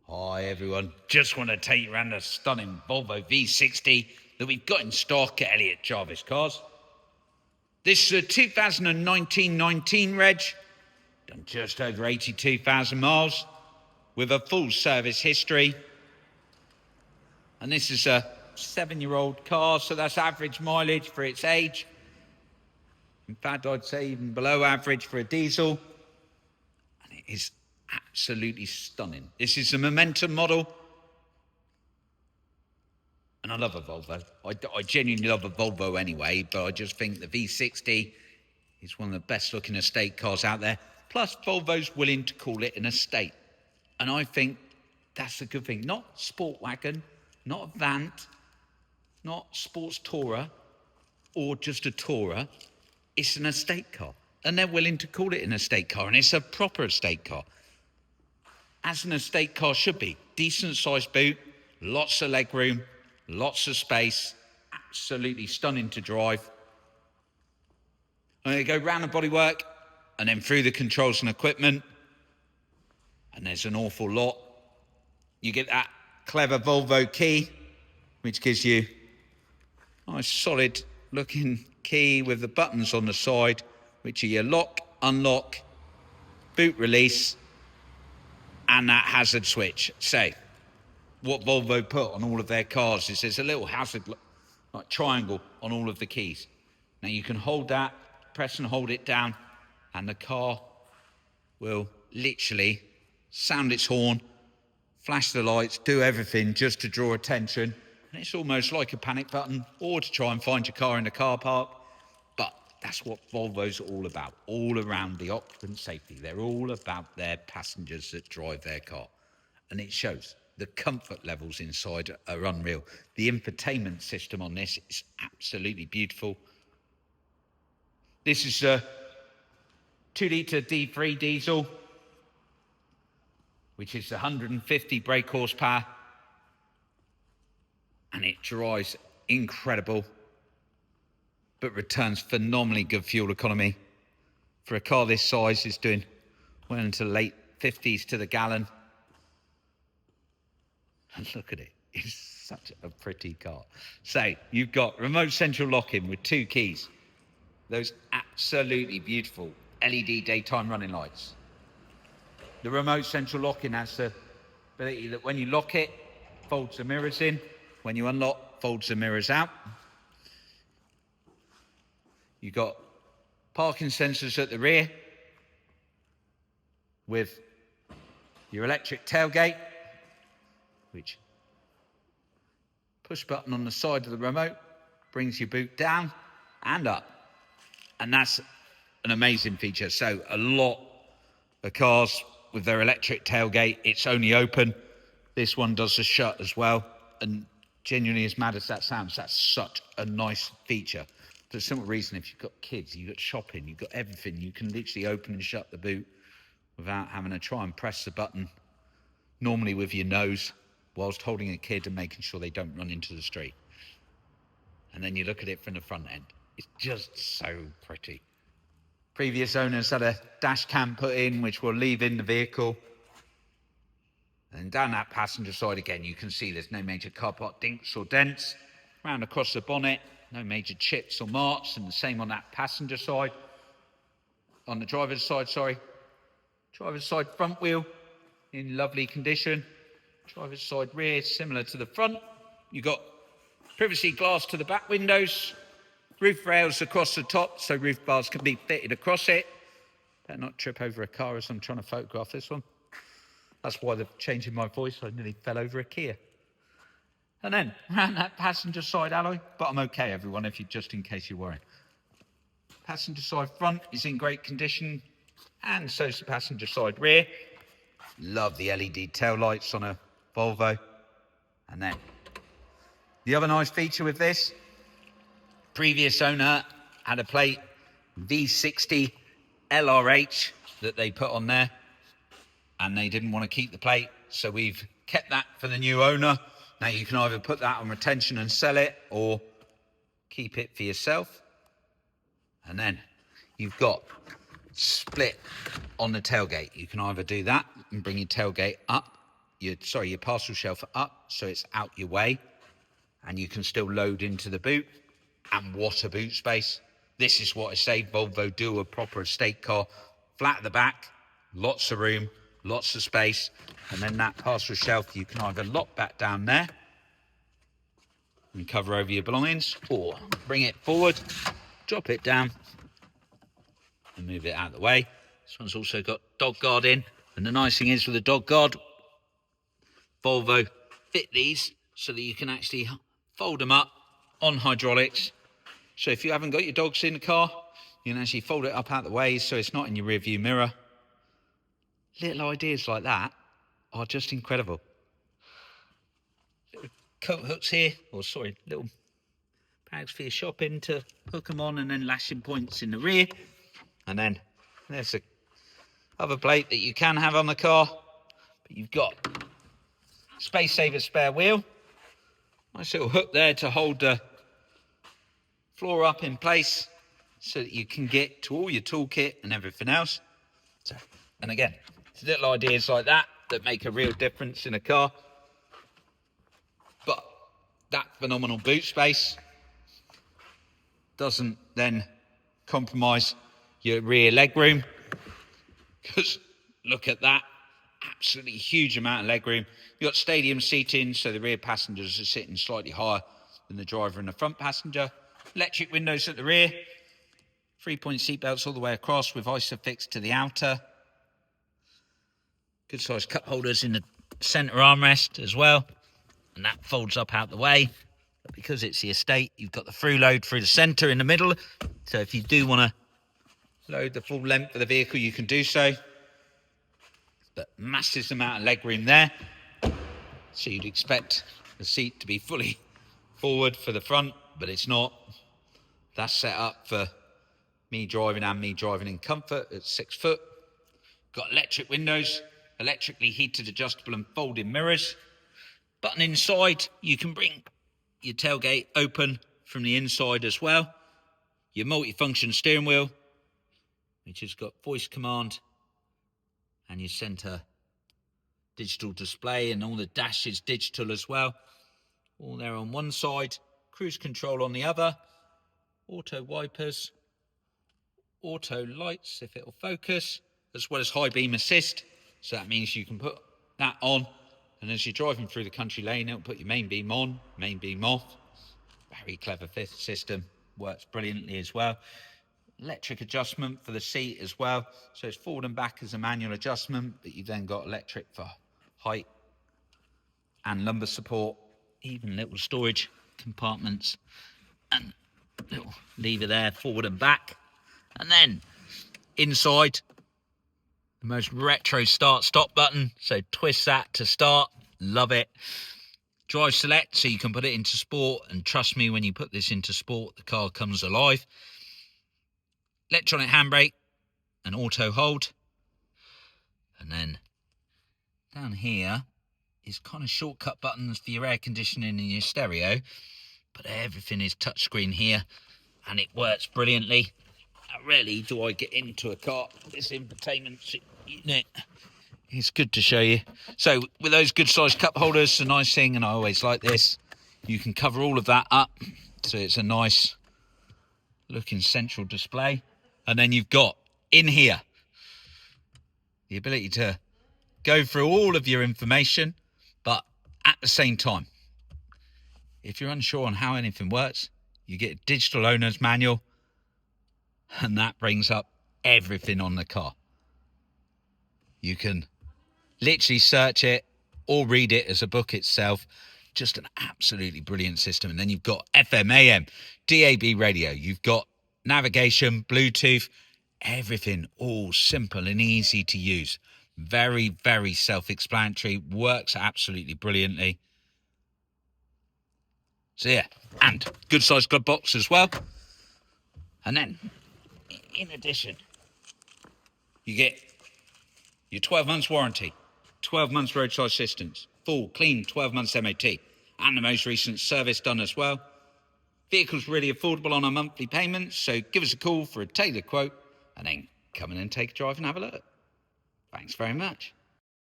Hi everyone, just want to take you around a stunning Volvo V60 that we've got in stock at Elliott Jarvis Cars. This is a 2019 reg, done just over 82,000 miles with a full service history. And this is a 7-year-old car, so that's average mileage for its age. In fact, I'd say even below average for a diesel. And it is absolutely stunning. This is a Momentum model. And I love a Volvo. I genuinely love a Volvo anyway, but I just think the V60 is one of the best looking estate cars out there. Plus, Volvo's willing to call it an estate. And I think that's a good thing. Not sport wagon, not a Vant, not sports tourer, or just a tourer. It's an estate car. And they're willing to call it an estate car. And it's a proper estate car, as an estate car should be. Decent sized boot, lots of legroom, lots of space, absolutely stunning to drive. I'm going to go round the bodywork and then through the controls and equipment. And there's an awful lot. You get that clever Volvo key, which gives you a nice solid looking key with the buttons on the side, which are your lock, unlock, boot release, and that hazard switch. So, what Volvo put on all of their cars is there's a little hazard like triangle on all of the keys. Now you can hold that, press and hold it down, and the car will literally sound its horn, flash the lights, do everything just to draw attention. And it's almost like a panic button or to try and find your car in the car park. But that's what Volvo's all about, all around the occupant safety. They're all about their passengers that drive their car. And it shows. The comfort levels inside are unreal. The infotainment system on this is absolutely beautiful. This is a 2-litre D3 diesel, which is 150 brake horsepower. And it drives incredible, but returns phenomenally good fuel economy. For a car this size, it's doing well into the late 50s to the gallon. And look at it, it's such a pretty car. So you've got remote central lock-in with 2 keys. Those absolutely beautiful LED daytime running lights. The remote central lock-in has the ability that when you lock it, folds the mirrors in. When you unlock, folds the mirrors out. You've got parking sensors at the rear with your electric tailgate, which push button on the side of the remote brings your boot down and up. And that's an amazing feature. So a lot of cars with their electric tailgate, it's only open. This one does the shut as well. And genuinely, as mad as that sounds, that's such a nice feature. For the simple reason, if you've got kids, you've got shopping, you've got everything, you can literally open and shut the boot without having to try and press the button, normally with your nose, whilst holding a kid and making sure they don't run into the street. And then you look at it from the front end. It's just so pretty. Previous owners had a dash cam put in, which will leave in the vehicle. And down that passenger side again, you can see there's no major car park dinks or dents. Round across the bonnet, no major chips or marks, and the same on that passenger side. On the driver's side, driver's side front wheel in lovely condition. Driver's side rear, similar to the front. You've got privacy glass to the back windows, roof rails across the top, so roof bars can be fitted across it. Better not trip over a car as I'm trying to photograph this one. That's why they're changing my voice. I nearly fell over a Kia. And then around that passenger side alloy, but I'm okay, everyone, if you just in case you're worried. Passenger side front is in great condition, and so's the passenger side rear. Love the LED tail lights on a Volvo. And then the other nice feature with this, previous owner had a plate V60 LRH that they put on there, and they didn't want to keep the plate, so we've kept that for the new owner. Now you can either put that on retention and sell it, or keep it for yourself. And then you've got split on the tailgate. You can either do that and bring your tailgate up, your parcel shelf up so it's out your way, and you can still load into the boot. And what a boot space. This is what I say Volvo do a proper estate car. Flat at the back, lots of room, lots of space, and then that parcel shelf you can either lock back down there and cover over your belongings, or bring it forward, drop it down and move it out of the way. This one's also got dog guard in, and the nice thing is with the dog guard, Volvo fit these so that you can actually fold them up on hydraulics. So if you haven't got your dogs in the car, you can actually fold it up out the way so it's not in your rear view mirror. Little ideas like that are just incredible. Little coat hooks here, little bags for your shopping to hook them on, and then lashing points in the rear. And then there's a other plate that you can have on the car, but you've got space saver spare wheel. Nice little hook there to hold the floor up in place so that you can get to all your toolkit and everything else. So, and again, it's little ideas like that that make a real difference in a car. But that phenomenal boot space doesn't then compromise your rear leg room, because look at that, absolutely huge amount of leg room. You've got stadium seating, so the rear passengers are sitting slightly higher than the driver and the front passenger. Electric windows at the rear, 3-point seat belts all the way across with ISOFIX to the outer. Good sized cup holders in the centre armrest as well, and that folds up out the way. But because it's the estate, you've got the through load through the centre in the middle, so if you do want to load the full length of the vehicle, you can do so. But massive amount of leg room there, so you'd expect the seat to be fully forward for the front, but it's not. That's set up for me driving in comfort at 6 foot. Got electric windows, electrically heated, adjustable and folding mirrors. Button inside, you can bring your tailgate open from the inside as well. Your multi-function steering wheel, which has got voice command, and your centre digital display, and all the dash is digital as well. All there on one side, cruise control on the other, auto wipers, auto lights if it'll focus, as well as high beam assist. So that means you can put that on, and as you're driving through the country lane, it'll put your main beam on, main beam off. Very clever system, works brilliantly as well. Electric adjustment for the seat as well, so it's forward and back as a manual adjustment, but you've then got electric for height and lumbar support, even little storage compartments, and little lever there forward and back. And then inside, the most retro start stop button, so twist that to start, love it. Drive select, so you can put it into sport, and trust me, when you put this into sport, the car comes alive. Electronic handbrake and auto hold. And then down here is kind of shortcut buttons for your air conditioning and your stereo, but everything is touchscreen here, and it works brilliantly. Rarely do I get into a car with this infotainment unit. It's good to show you. So with those good sized cup holders, a nice thing, and I always like this, you can cover all of that up, so it's a nice looking central display. And then you've got in here the ability to go through all of your information, but at the same time, if you're unsure on how anything works, you get a digital owner's manual, and that brings up everything on the car. You can literally search it or read it as a book itself. Just an absolutely brilliant system. And then you've got FM, AM, DAB radio. You've got navigation, Bluetooth, everything all simple and easy to use. Very, very self-explanatory. Works absolutely brilliantly. So yeah, and good sized glove box as well. And then, in addition, you get your 12 months warranty, 12 months roadside assistance, full, clean 12 months MOT, and the most recent service done as well. Vehicle's really affordable on a monthly payment, so give us a call for a tailored quote, and then come in and take a drive and have a look. Thanks very much.